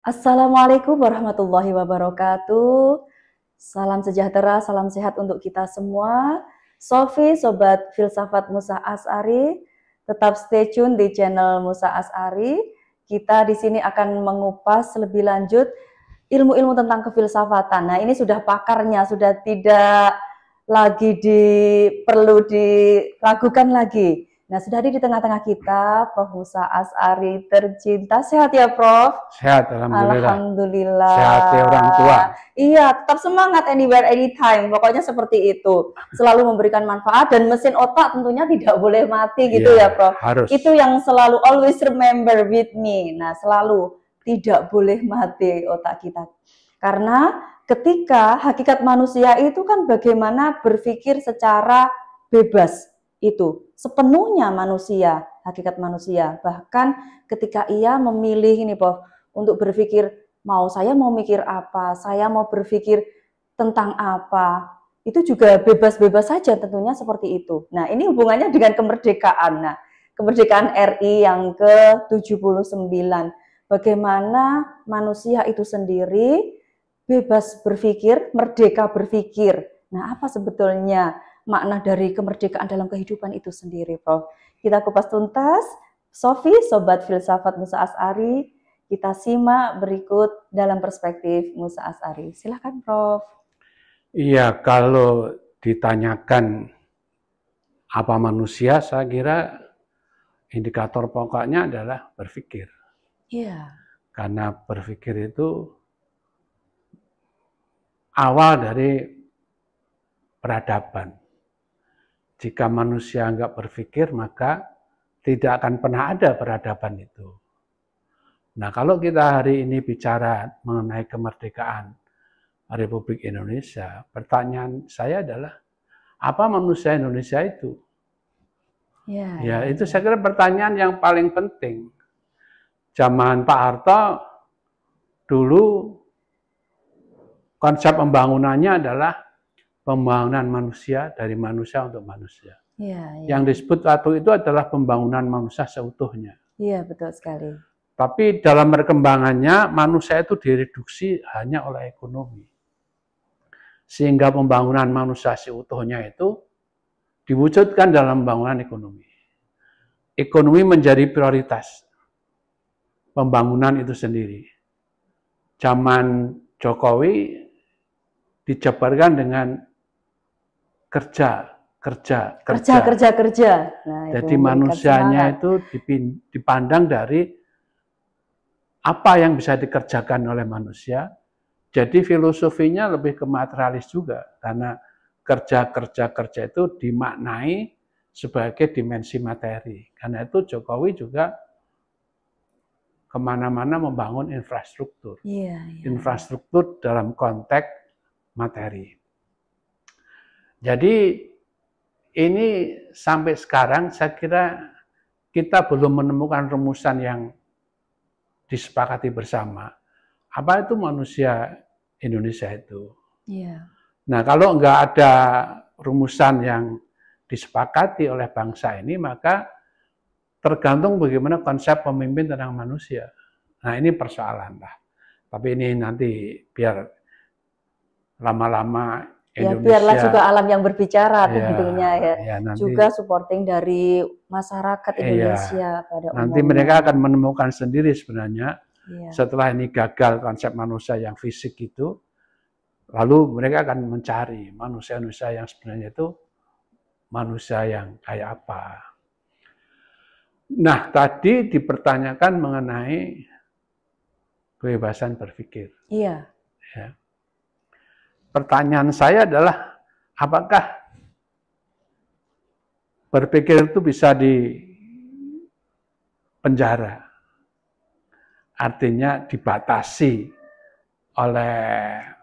Assalamualaikum warahmatullahi wabarakatuh. Salam sejahtera, salam sehat untuk kita semua. Sofi, Sobat Filsafat Musa As'ari, tetap stay tune di channel Musa As'ari. Kita di sini akan mengupas lebih lanjut ilmu-ilmu tentang kefilsafatan. Nah, ini sudah pakarnya, sudah tidak lagi perlu diragukan lagi. Nah, sudah hadir di tengah-tengah kita Prof. Musa As'ari tercinta. Sehat ya, Prof? Sehat, alhamdulillah. Alhamdulillah. Sehat ya orang tua. Iya, tetap semangat anywhere, anytime. Pokoknya seperti itu. Selalu memberikan manfaat dan mesin otak tentunya tidak boleh mati gitu ya, Prof. Harus. Itu yang selalu always remember with me. Nah, selalu tidak boleh mati otak kita. Karena ketika hakikat manusia itu kan bagaimana berpikir secara bebas, itu sepenuhnya manusia, hakikat manusia. Bahkan ketika ia memilih ini, Prof, untuk berpikir saya mau mikir apa, saya mau berpikir tentang apa, itu juga bebas-bebas saja tentunya seperti itu. Nah, ini hubungannya dengan kemerdekaan. Nah, kemerdekaan RI yang ke-79. Bagaimana manusia itu sendiri bebas berpikir, merdeka berpikir. Nah, apa sebetulnya makna dari kemerdekaan dalam kehidupan itu sendiri, Prof? Kita kupas tuntas. Sofi, Sobat Filsafat Musa As'ari, kita simak berikut dalam perspektif Musa As'ari. Silakan, Prof. Iya, kalau ditanyakan apa manusia, saya kira indikator pokoknya adalah berpikir. Iya. Karena berpikir itu awal dari peradaban. Jika manusia nggak berpikir, maka tidak akan pernah ada peradaban itu. Nah, kalau kita hari ini bicara mengenai kemerdekaan Republik Indonesia, pertanyaan saya adalah, apa manusia Indonesia itu? Ya, itu saya kira pertanyaan yang paling penting. Zaman Pak Harto, dulu konsep pembangunannya adalah pembangunan manusia dari manusia untuk manusia. Yang disebut waktu itu adalah pembangunan manusia seutuhnya. Iya, betul sekali. Tapi dalam perkembangannya, manusia itu direduksi hanya oleh ekonomi. Sehingga pembangunan manusia seutuhnya itu diwujudkan dalam pembangunan ekonomi. Ekonomi menjadi prioritas pembangunan itu sendiri. Zaman Jokowi dijabarkan dengan kerja. Nah, jadi manusianya itu dipandang dari apa yang bisa dikerjakan oleh manusia. Jadi filosofinya lebih ke materialis juga, karena kerja itu dimaknai sebagai dimensi materi. Karena itu Jokowi juga kemana-mana membangun infrastruktur. Infrastruktur dalam konteks materi. Jadi ini sampai sekarang saya kira kita belum menemukan rumusan yang disepakati bersama. Apa itu manusia Indonesia itu? Nah, kalau nggak ada rumusan yang disepakati oleh bangsa ini, maka tergantung bagaimana konsep pemimpin tentang manusia. Nah, ini persoalan lah. Tapi ini nanti biar lama-lama Indonesia, biarlah juga alam yang berbicara tentunya nanti, juga supporting dari masyarakat Indonesia pada umumnya. Nanti mereka akan menemukan sendiri sebenarnya setelah ini gagal konsep manusia yang fisik itu, lalu mereka akan mencari manusia-manusia yang sebenarnya itu manusia yang kayak apa. Nah, tadi dipertanyakan mengenai kebebasan berpikir. Ya. Pertanyaan saya adalah, apakah berpikir itu bisa di penjara? Artinya dibatasi oleh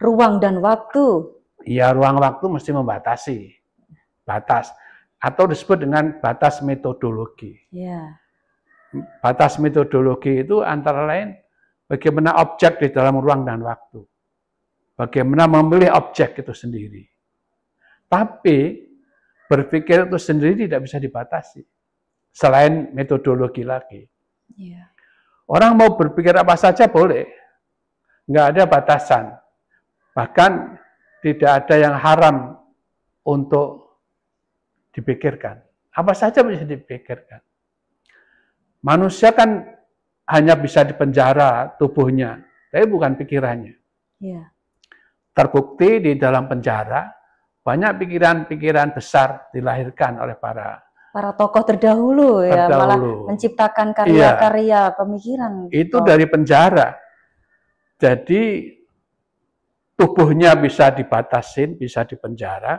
ruang dan waktu. Ya, ruang waktu mesti membatasi. Batas. Atau disebut dengan batas metodologi. Batas metodologi itu antara lain bagaimana objek di dalam ruang dan waktu. Bagaimana memilih objek itu sendiri. Tapi berpikir itu sendiri tidak bisa dibatasi. Selain metodologi lagi. Orang mau berpikir apa saja boleh. nggak ada batasan. Bahkan tidak ada yang haram untuk dipikirkan. Apa saja bisa dipikirkan. Manusia kan hanya bisa dipenjara tubuhnya, tapi bukan pikirannya. Ya. Terbukti di dalam penjara, banyak pikiran-pikiran besar dilahirkan oleh para tokoh terdahulu ya, malah menciptakan karya-karya pemikiran. Itu dari penjara. Jadi tubuhnya bisa dibatasin, bisa dipenjara,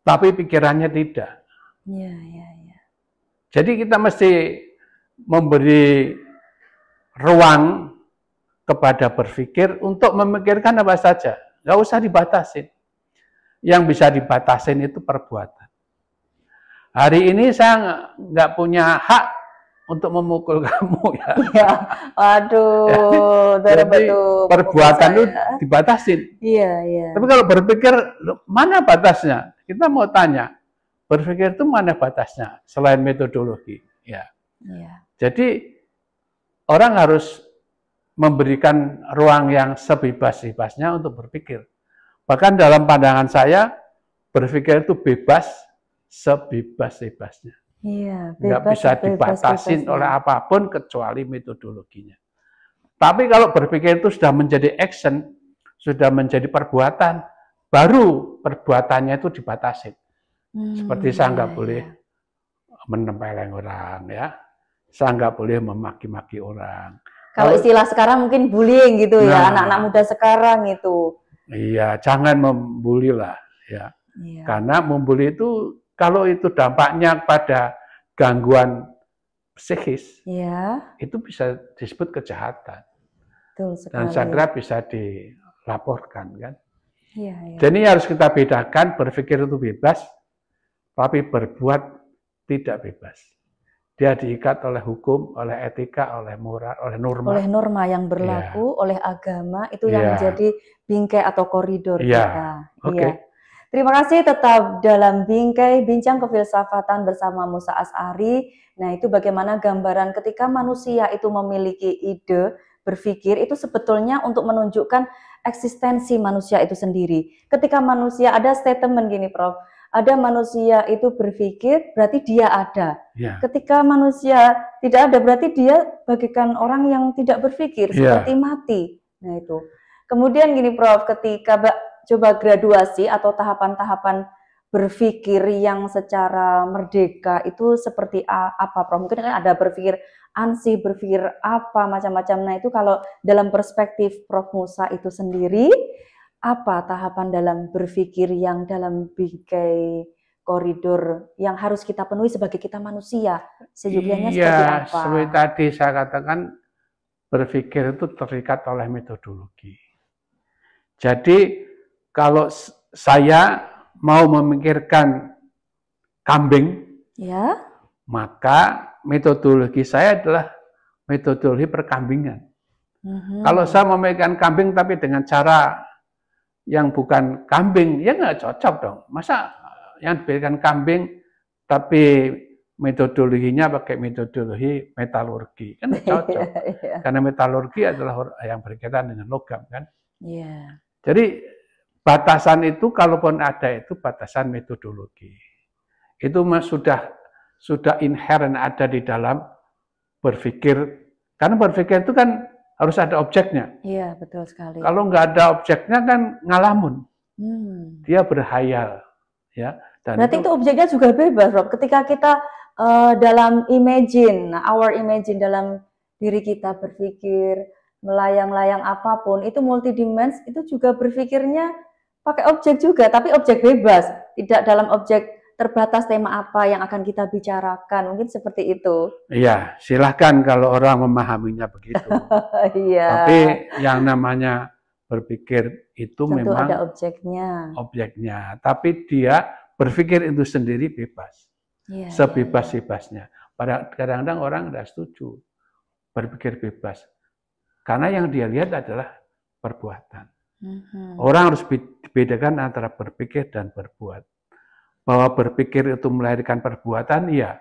tapi pikirannya tidak. Ya. Jadi kita mesti memberi ruang kepada berpikir untuk memikirkan apa saja. Nggak usah dibatasin. Yang bisa dibatasin itu perbuatan. Hari ini saya nggak punya hak untuk memukul kamu ya. Iya, waduh, jadi perbuatan itu dibatasin. Iya. Tapi kalau berpikir, mana batasnya? Kita mau tanya, berpikir itu mana batasnya selain metodologi? Ya. Jadi orang harus memberikan ruang yang sebebas-bebasnya untuk berpikir. Bahkan dalam pandangan saya, berpikir itu bebas sebebas-bebasnya. Iya, nggak bisa dibatasin oleh apapun kecuali metodologinya. Tapi kalau berpikir itu sudah menjadi action, sudah menjadi perbuatan, baru perbuatannya itu dibatasin. Seperti saya nggak boleh menempeleng orang, ya. Saya nggak boleh memaki-maki orang. Kalau istilah sekarang mungkin bullying gitu ya, anak-anak muda sekarang itu. Iya, jangan membuli lah, ya. Karena membuli itu kalau itu dampaknya pada gangguan psikis, itu bisa disebut kejahatan. Betul sekali. Dan saya kira bisa dilaporkan, kan? Iya. Jadi harus kita bedakan, berpikir itu bebas, tapi berbuat tidak bebas. Dia diikat oleh hukum, oleh etika, oleh moral, oleh norma. Oleh norma yang berlaku, oleh agama, itu yang menjadi bingkai atau koridor kita. Oke. Terima kasih, tetap dalam Bingkai Bincang Kefilsafatan bersama Musa Asy'ari. Nah, itu bagaimana gambaran ketika manusia itu memiliki ide, berpikir, itu sebetulnya untuk menunjukkan eksistensi manusia itu sendiri. Ketika manusia, ada statement gini Prof, ada manusia itu berpikir, berarti dia ada. Ketika manusia tidak ada, berarti dia bagaikan orang yang tidak berpikir, seperti mati. Nah itu. Kemudian gini Prof, ketika coba graduasi atau tahapan-tahapan berpikir yang secara merdeka itu seperti apa Prof? Mungkin kan ada berpikir ansih, berpikir apa, macam-macam. Nah itu kalau dalam perspektif Prof Musa itu sendiri, apa tahapan dalam berpikir yang dalam bingkai koridor yang harus kita penuhi sebagai kita manusia? Seyogianya seperti apa? Seperti tadi saya katakan, berpikir itu terikat oleh metodologi. Jadi kalau saya mau memikirkan kambing, maka metodologi saya adalah metodologi perkambingan. Kalau saya memikirkan kambing tapi dengan cara yang bukan kambing, ya nggak cocok dong. Masa yang diberikan kambing tapi metodologinya pakai metodologi metalurgi, kan nggak cocok. Karena metalurgi adalah yang berkaitan dengan logam, kan. Jadi batasan itu kalaupun ada itu batasan metodologi. Itu sudah inherent ada di dalam berpikir. Karena berpikir itu kan harus ada objeknya. Iya, betul sekali. Kalau nggak ada objeknya kan ngalamun. Dia berhayal, ya. Dan berarti itu objeknya juga bebas, Rob. Ketika kita dalam our imagine dalam diri kita berpikir melayang-layang apapun, itu multidimens, itu juga berpikirnya pakai objek juga, tapi objek bebas, tidak dalam objek terbatas tema apa yang akan kita bicarakan, mungkin seperti itu. Iya, silahkan kalau orang memahaminya begitu. Tapi yang namanya berpikir itu tentu memang ada objeknya. Tapi dia berpikir itu sendiri bebas, sebebas-bebasnya. Kadang-kadang orang tidak setuju berpikir bebas, karena yang dia lihat adalah perbuatan. Orang harus dibedakan antara berpikir dan berbuat. Bahwa berpikir itu melahirkan perbuatan, iya.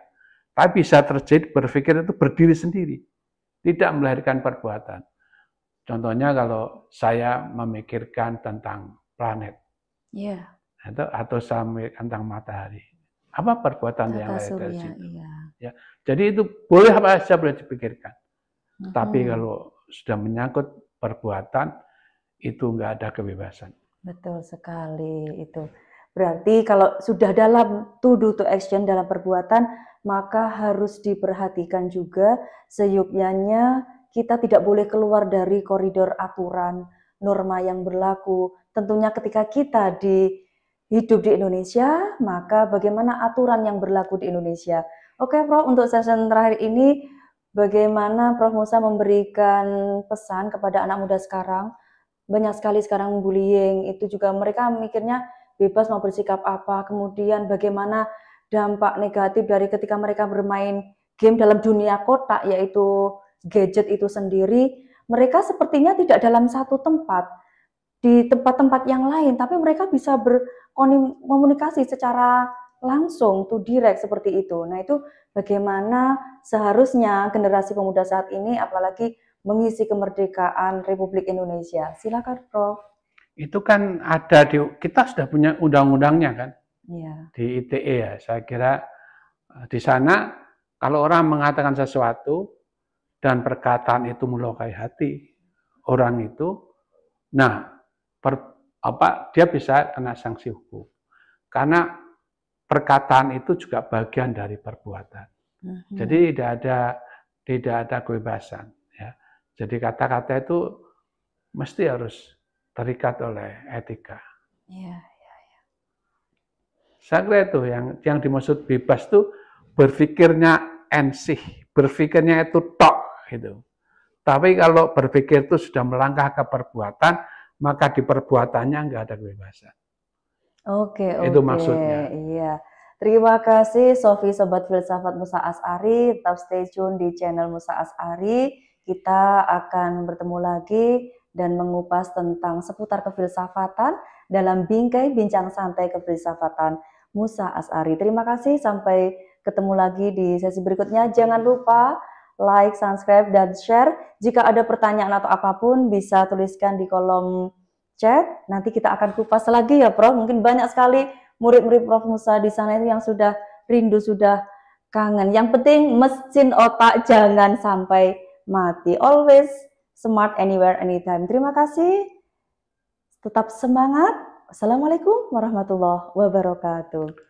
Tapi bisa terjadi berpikir itu berdiri sendiri, tidak melahirkan perbuatan. Contohnya kalau saya memikirkan tentang planet, atau saya memikirkan tentang matahari, apa perbuatan yang lain dari situ? Ya, jadi itu boleh apa saja boleh dipikirkan. Tapi kalau sudah menyangkut perbuatan, itu nggak ada kebebasan. Betul sekali itu. Berarti kalau sudah dalam to do to action dalam perbuatan, maka harus diperhatikan juga seyuknya kita tidak boleh keluar dari koridor aturan, norma yang berlaku. Tentunya ketika kita hidup di Indonesia, maka bagaimana aturan yang berlaku di Indonesia. Oke, Prof, untuk session terakhir ini, bagaimana Prof Musa memberikan pesan kepada anak muda sekarang? Banyak sekali sekarang bullying, itu juga mereka mikirnya bebas mau bersikap apa, kemudian bagaimana dampak negatif dari ketika mereka bermain game dalam dunia kotak, yaitu gadget itu sendiri, mereka sepertinya tidak dalam satu tempat, di tempat-tempat yang lain, tapi mereka bisa berkomunikasi secara langsung, to direct seperti itu. Nah, itu bagaimana seharusnya generasi pemuda saat ini, apalagi mengisi kemerdekaan Republik Indonesia. Silakan, Prof. Itu kan ada kita sudah punya undang-undangnya kan, di ITE ya. Saya kira di sana kalau orang mengatakan sesuatu dan perkataan itu melukai hati orang itu, nah dia bisa kena sanksi hukum. Karena perkataan itu juga bagian dari perbuatan. Jadi tidak ada kebebasan. Ya. Jadi kata-kata itu mesti harus terikat oleh etika. Saya kira itu yang dimaksud bebas itu berpikirnya ensih, berpikirnya itu tok gitu. Tapi kalau berpikir itu sudah melangkah ke perbuatan, maka di perbuatannya nggak ada kebebasan. Itu maksudnya. Iya. Terima kasih Sofi Sobat Filsafat Musa Asy'ari, tetap stay tune di channel Musa Asy'ari. Kita akan bertemu lagi dan mengupas tentang seputar kefilsafatan dalam bingkai bincang santai kefilsafatan Musa Asy'ari. Terima kasih, sampai ketemu lagi di sesi berikutnya. Jangan lupa like, subscribe, dan share. Jika ada pertanyaan atau apapun bisa tuliskan di kolom chat. Nanti kita akan kupas lagi ya, Prof. Mungkin banyak sekali murid-murid Prof Musa di sana itu yang sudah rindu, sudah kangen. Yang penting mesin otak jangan sampai mati. Always smart anywhere, anytime. Terima kasih. Tetap semangat. Assalamualaikum warahmatullahi wabarakatuh.